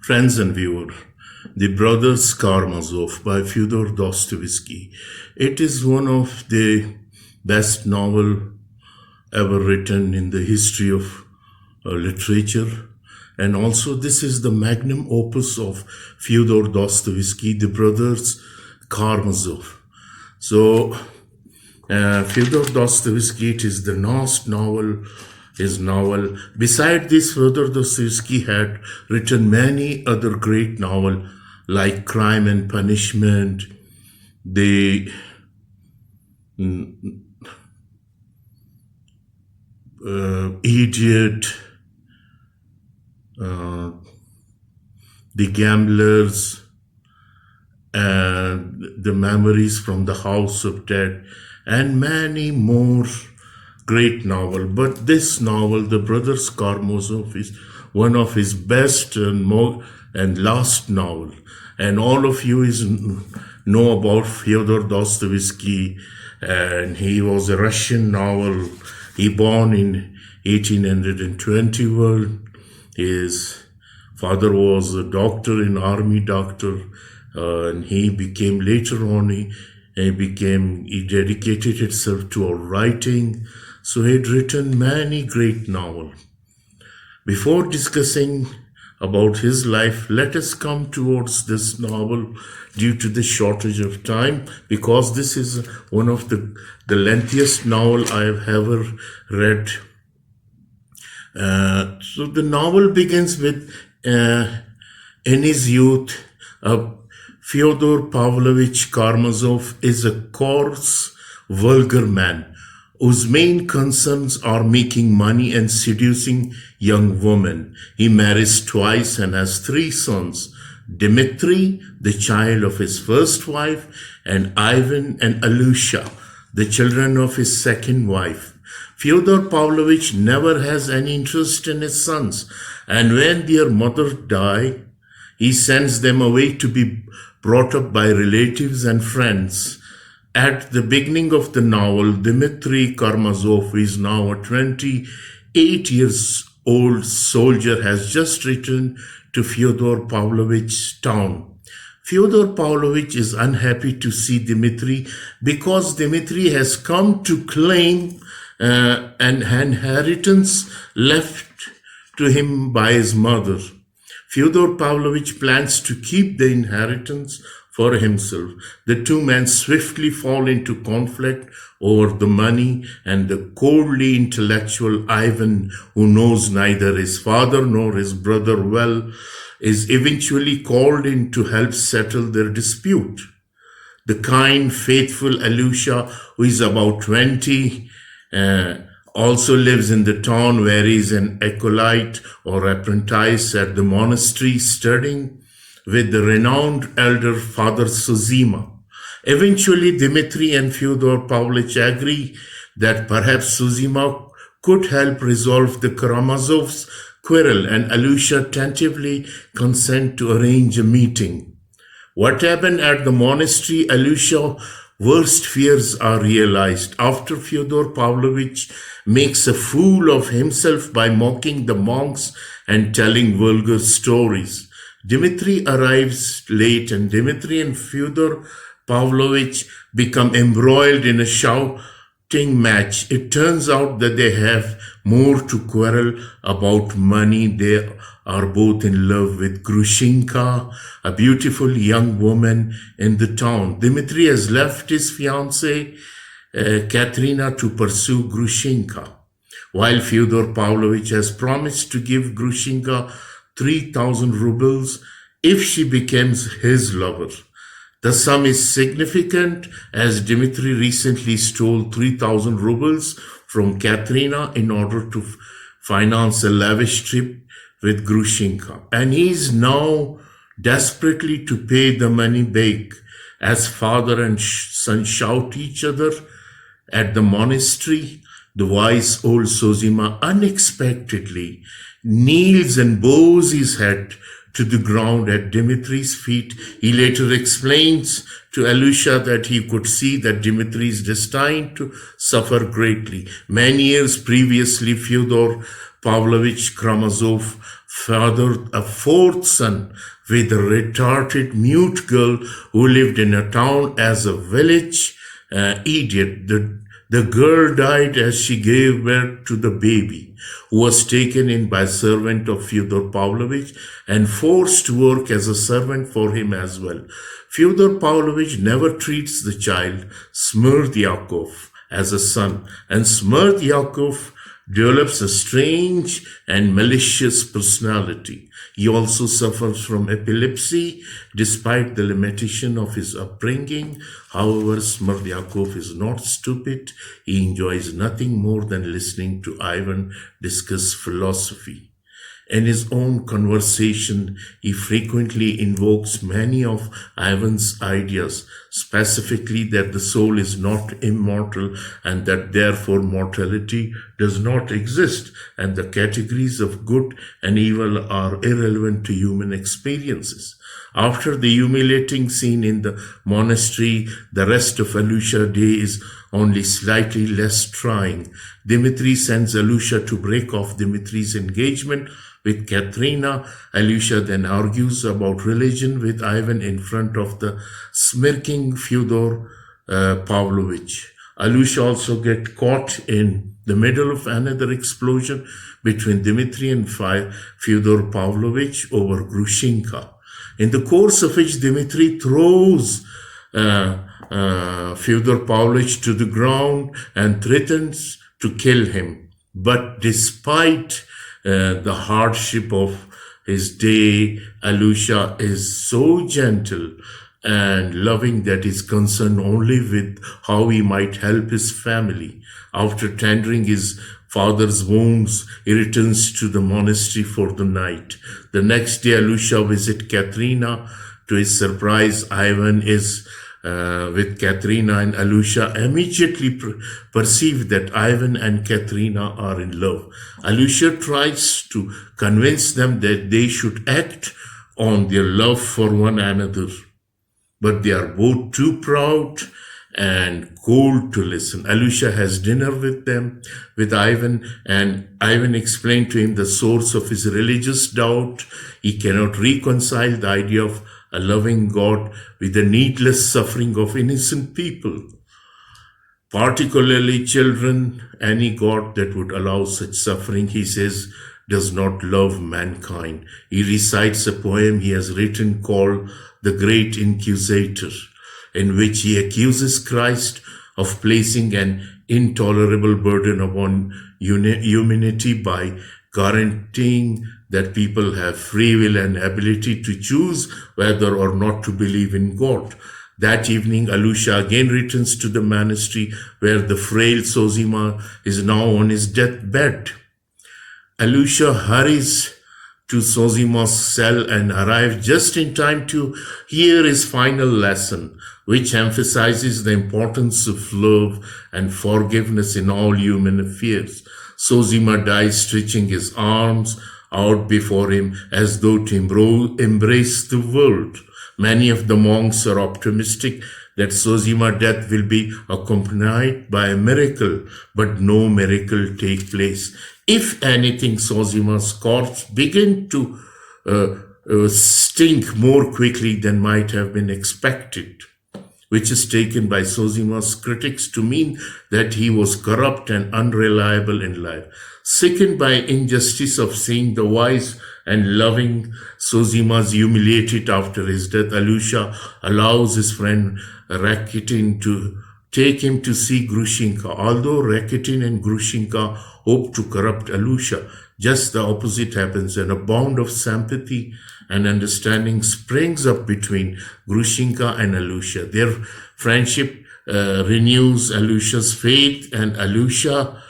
Friends and viewer, The Brothers Karamazov by Fyodor Dostoyevsky. It is one of the best novel ever written in the history of literature. And also this is the magnum opus of Fyodor Dostoyevsky, The Brothers Karamazov. So Fyodor Dostoyevsky, it is the last novel, his novel. Beside this, Fyodor Dostoyevsky had written many other great novels like Crime and Punishment, The Idiot, The Gamblers, and The Memories from the House of Dead, and many more great novel. But this novel, The Brothers Karamazov, is one of his best and last novel. And all of you know about Fyodor Dostoyevsky, and he was a Russian novel. He born in 1821. His father was a doctor, an army doctor, and he became later on, he dedicated himself to writing. So he had written many great novels. Before discussing about his life, let us come towards this novel due to the shortage of time, because this is one of the lengthiest novel I have ever read. So the novel begins with, in his youth, Fyodor Pavlovich Karamazov is a coarse, vulgar man whose main concerns are making money and seducing young women. He marries twice and has 3 sons, Dmitry, the child of his first wife, and Ivan and Alusha, the children of his second wife. Fyodor Pavlovich never has any interest in his sons, and when their mother dies, he sends them away to be brought up by relatives and friends. At the beginning of the novel, Dmitry Karamazov is now a 28-year-old soldier, has just returned to Fyodor Pavlovich's town. Fyodor Pavlovich is unhappy to see Dmitry because Dmitry has come to claim an inheritance left to him by his mother. Fyodor Pavlovich plans to keep the inheritance for himself. The two men swiftly fall into conflict over the money, and the coldly intellectual Ivan, who knows neither his father nor his brother well, is eventually called in to help settle their dispute. The kind, faithful Alusha, who is about 20, also lives in the town, where he is an acolyte or apprentice at the monastery, studying with the renowned elder Father Zosima. Eventually, Dmitry and Fyodor Pavlovich agree that perhaps Zosima could help resolve the Karamazovs' quarrel, and Alusha tentatively consent to arrange a meeting. What happened at the monastery, Alusha's worst fears are realized after Fyodor Pavlovich makes a fool of himself by mocking the monks and telling vulgar stories. Dmitry arrives late, and Dmitry and Fyodor Pavlovich become embroiled in a shouting match. It turns out that they have more to quarrel about money. They are both in love with Grushenka, a beautiful young woman in the town. Dmitry has left his fiancée, Katerina, to pursue Grushenka, while Fyodor Pavlovich has promised to give Grushenka 3,000 rubles if she becomes his lover. The sum is significant, as Dmitry recently stole 3,000 rubles from Katerina in order to finance a lavish trip with Grushenka, and he is now desperately to pay the money back. As father and son shout each other at the monastery, the wise old Zosima unexpectedly kneels and bows his head to the ground at Dmitry's feet. He later explains to Alusha that he could see that Dmitry is destined to suffer greatly. Many years previously, Fyodor Pavlovich Karamazov fathered a fourth son with a retarded mute girl who lived in a town as a village idiot. The girl died as she gave birth to the baby, who was taken in by a servant of Fyodor Pavlovich and forced to work as a servant for him as well. Fyodor Pavlovich never treats the child, Smerdyakov, as a son, and Smerdyakov develops a strange and malicious personality. He also suffers from epilepsy despite the limitation of his upbringing. However, Smerdyakov is not stupid. He enjoys nothing more than listening to Ivan discuss philosophy. In his own conversation, he frequently invokes many of Ivan's ideas, specifically that the soul is not immortal and that therefore mortality does not exist, and the categories of good and evil are irrelevant to human experiences. After the humiliating scene in the monastery, the rest of Alusha Day is only slightly less trying. Dmitri sends Alusha to break off Dmitri's engagement with Katerina. Alusha then argues about religion with Ivan in front of the smirking Fyodor Pavlovich. Alusha also gets caught in the middle of another explosion between Dmitri and Fyodor Pavlovich over Grushenka, in the course of which Dmitri throws Fyodor Pavlovich to the ground and threatens to kill him. But despite the hardship of his day, Alusha is so gentle and loving that is concerned only with how he might help his family. After tendering his father's wounds, he returns to the monastery for the night. The next day, Alusha visits Katerina. To his surprise, Ivan is with Katerina, and Alusha immediately perceives that Ivan and Katerina are in love. Alusha tries to convince them that they should act on their love for one another, but they are both too proud and cold to listen. Alusha has dinner with Ivan, and Ivan explained to him the source of his religious doubt. He cannot reconcile the idea of a loving God with the needless suffering of innocent people, particularly children. Any God that would allow such suffering, he says, does not love mankind. He recites a poem he has written called The Great Inquisitor, in which he accuses Christ of placing an intolerable burden upon humanity by guaranteeing that people have free will and ability to choose whether or not to believe in God. That evening, Alusha again returns to the monastery where the frail Zosima is now on his deathbed. Alusha hurries to Zosima's cell and arrives just in time to hear his final lesson, which emphasizes the importance of love and forgiveness in all human affairs. Zosima dies stretching his arms out before him as though to embrace the world. Many of the monks are optimistic that Zosima's death will be accompanied by a miracle, but no miracle takes place. If anything, Zosima's corpse began to stink more quickly than might have been expected, which is taken by Zosima's critics to mean that he was corrupt and unreliable in life. Sickened by injustice of seeing the wise and loving Zosima's humiliated after his death, Alusha allows his friend Rakitin to take him to see Grushenka. Although Rakitin and Grushenka hope to corrupt Alusha, just the opposite happens, and a bond of sympathy and understanding springs up between Grushenka and Alusha. Their friendship renews Alusha's faith, and Alusha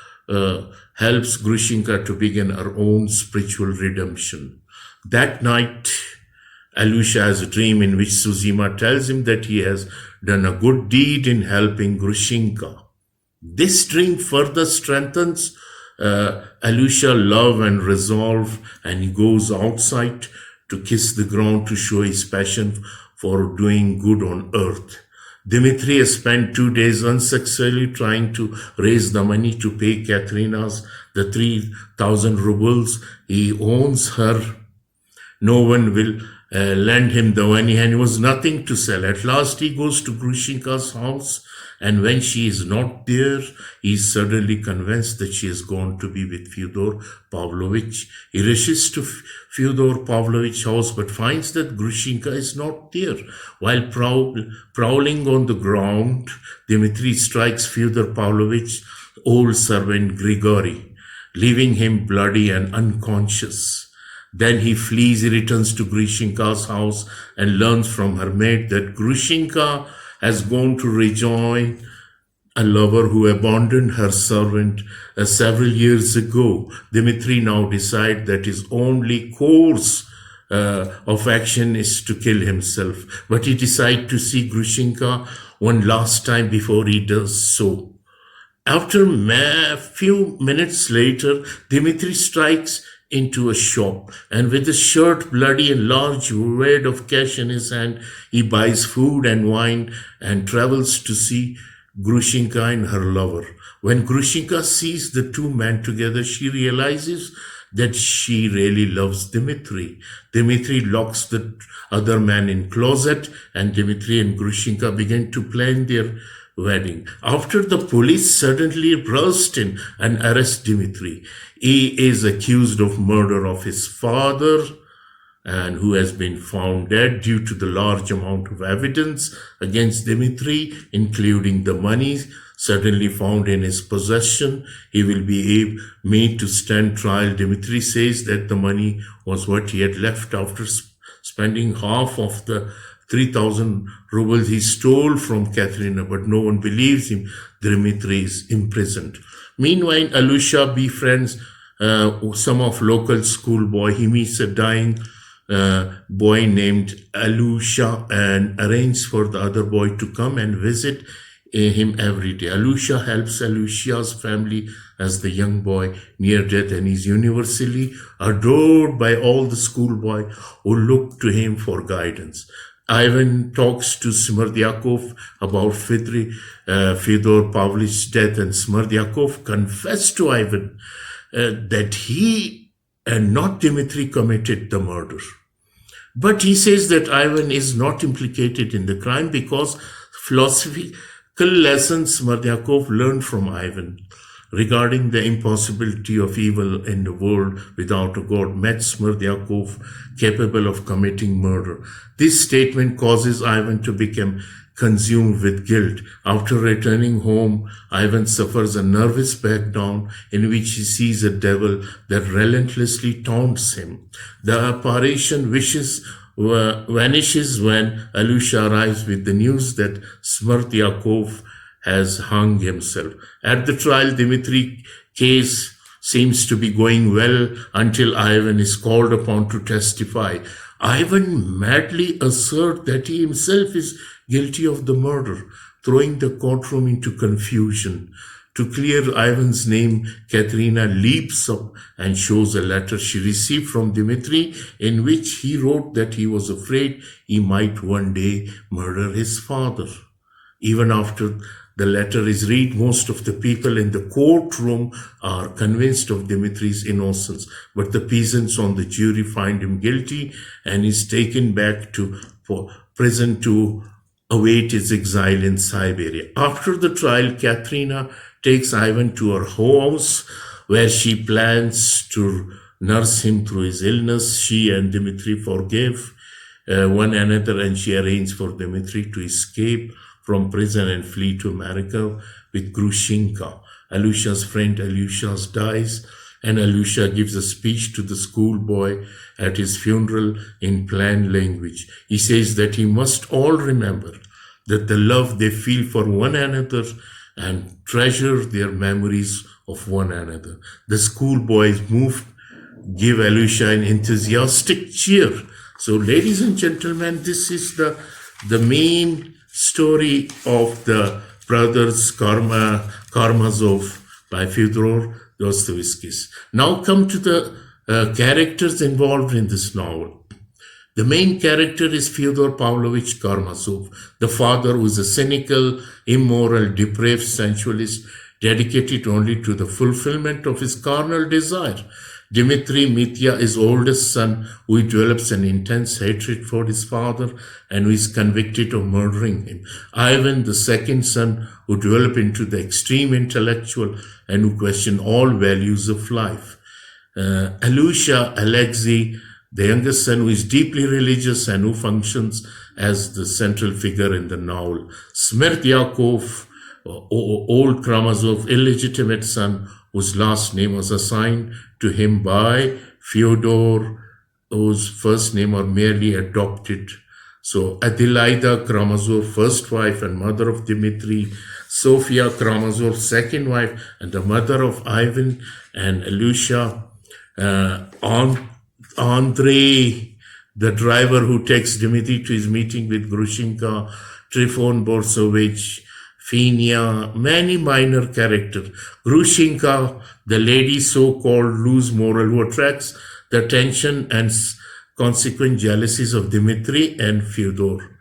helps Grushenka to begin her own spiritual redemption. That night, Alusha has a dream in which Zosima tells him that he has done a good deed in helping Grushenka. This dream further strengthens Alusha's love and resolve, and he goes outside to kiss the ground to show his passion for doing good on earth. Dmitri has spent 2 days unsuccessfully trying to raise the money to pay Katerina's the 3,000 rubles he owes her. No one will lend him the money, and he was nothing to sell. At last he goes to Grushenka's house, and when she is not there, he is suddenly convinced that she has gone to be with Fyodor Pavlovich. He rushes to Fyodor Pavlovich's house, but finds that Grushenka is not there. While prowling on the ground, Dmitri strikes Fyodor Pavlovich's old servant Grigory, leaving him bloody and unconscious. Then he flees, he returns to Grushenka's house and learns from her maid that Grushenka has gone to rejoin a lover who abandoned her servant several years ago. Dmitri now decides that his only course of action is to kill himself. But he decides to see Grushenka one last time before he does so. After a few minutes later, Dmitri strikes into a shop, and with his shirt bloody and large weight of cash in his hand, he buys food and wine and travels to see Grushenka and her lover. When Grushenka sees the two men together, she realizes that she really loves Dmitri. Dmitri locks the other man in closet, and Dmitri and Grushenka begin to plan their wedding. After the police suddenly burst in and arrest Dmitri, he is accused of murder of his father, and who has been found dead due to the large amount of evidence against Dmitri, including the money suddenly found in his possession. He will be made to stand trial. Dmitri says that the money was what he had left after spending half of the 3,000 rubles he stole from Katerina, but no one believes him. Dmitri is imprisoned. Meanwhile, Alusha befriends some of local schoolboy. He meets a dying boy named Alusha and arranges for the other boy to come and visit him every day. Alusha helps Alusha's family as the young boy near death, and is universally adored by all the schoolboy who look to him for guidance. Ivan talks to Smerdyakov about Fyodor Pavlovich's death, and Smerdyakov confessed to Ivan that he and not Dmitri committed the murder. But he says that Ivan is not implicated in the crime because philosophical lessons Smerdyakov learned from Ivan regarding the impossibility of evil in the world without a God made Smerdyakov capable of committing murder. This statement causes Ivan to become consumed with guilt. After returning home, Ivan suffers a nervous breakdown in which he sees a devil that relentlessly taunts him. The apparition vanishes when Alusha arrives with the news that Smerdyakov has hung himself. At the trial, Dmitri case seems to be going well until Ivan is called upon to testify. Ivan madly asserts that he himself is guilty of the murder, throwing the courtroom into confusion. To clear Ivan's name, Katerina leaps up and shows a letter she received from Dmitri, in which he wrote that he was afraid he might one day murder his father. Even after the letter is read, most of the people in the courtroom are convinced of Dmitri's innocence, but the peasants on the jury find him guilty and is taken back to prison to await his exile in Siberia. After the trial, Katerina takes Ivan to her house where she plans to nurse him through his illness. She and Dmitri forgive one another, and she arranges for Dmitri to escape from prison and flee to America with Grushenka. Alusha's friend Alusha dies, and Alusha gives a speech to the schoolboy at his funeral in plain language. He says that he must all remember that the love they feel for one another and treasure their memories of one another. The schoolboys moved, give Alusha an enthusiastic cheer. So, ladies and gentlemen, this is the main story of the brothers Karamazov by Fyodor Dostoyevsky. Now come to the characters involved in this novel. The main character is Fyodor Pavlovich Karamazov, the father who is a cynical, immoral, depraved sensualist dedicated only to the fulfillment of his carnal desire. Dmitri, Mitya's oldest son, who develops an intense hatred for his father and who is convicted of murdering him. Ivan, the second son, who develops into the extreme intellectual and who questions all values of life. Alyosha, Alexei, the youngest son, who is deeply religious and who functions as the central figure in the novel. Smerdyakov, old Karamazov, illegitimate son, whose last name was assigned to him by Fyodor, whose first name are merely adopted. So Adelaida Karamazov, first wife and mother of Dmitri, Sofia Karamazov, second wife and the mother of Ivan and Alyosha, Andrei, the driver who takes Dmitri to his meeting with Grushenka, Trifon Borsovich, Fenia, many minor characters. Grushenka, the lady so-called loose moral who attracts the attention and consequent jealousies of Dmitri and Fyodor.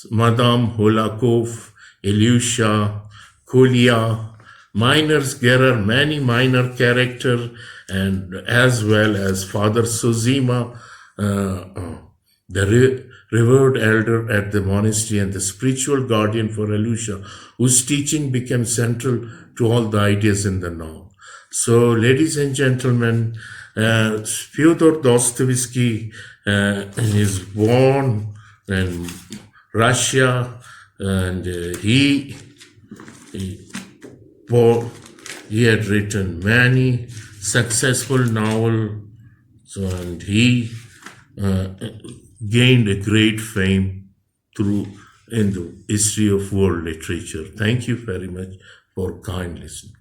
Madame Holakov, Ilyusha, Kolya, minors Gerer, many minor characters, and as well as Father Sozima, the revered elder at the monastery and the spiritual guardian for Alyosha, whose teaching became central to all the ideas in the novel. So, ladies and gentlemen, Fyodor Dostoyevsky is born in Russia, and he had written many successful novels, and he gained a great fame in the history of world literature. Thank you very much for kind listening.